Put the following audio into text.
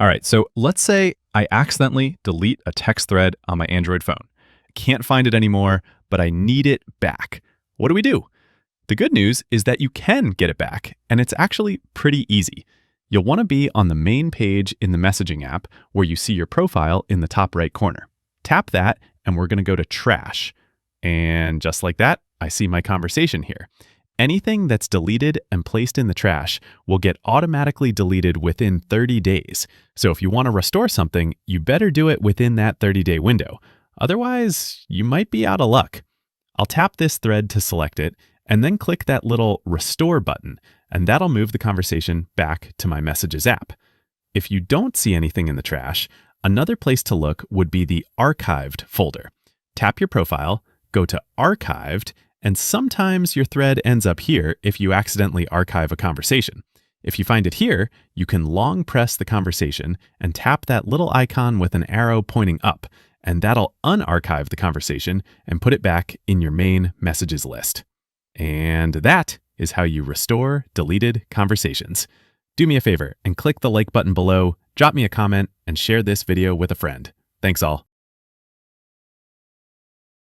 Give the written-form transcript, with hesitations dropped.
All right, so let's say I accidentally delete a text thread on my Android phone. Can't find it anymore, but I need it back. What do we do? The good news is that you can get it back, and it's actually pretty easy. You'll want to be on the main page in the messaging app where you see your profile in the top right corner. Tap that, and we're going to go to Trash. And just like that, I see my conversation here. Anything that's deleted and placed in the trash will get automatically deleted within 30 days. So if you want to restore something, you better do it within that 30-day window. Otherwise, you might be out of luck. I'll tap this thread to select it, and then click that little Restore button, and that'll move the conversation back to my Messages app. If you don't see anything in the trash, another place to look would be the Archived folder. Tap your profile, go to Archived, and sometimes your thread ends up here if you accidentally archive a conversation. If you find it here, you can long press the conversation and tap that little icon with an arrow pointing up, and that'll unarchive the conversation and put it back in your main messages list. And that is how you restore deleted conversations. Do me a favor and click the like button below, drop me a comment, and share this video with a friend. Thanks all.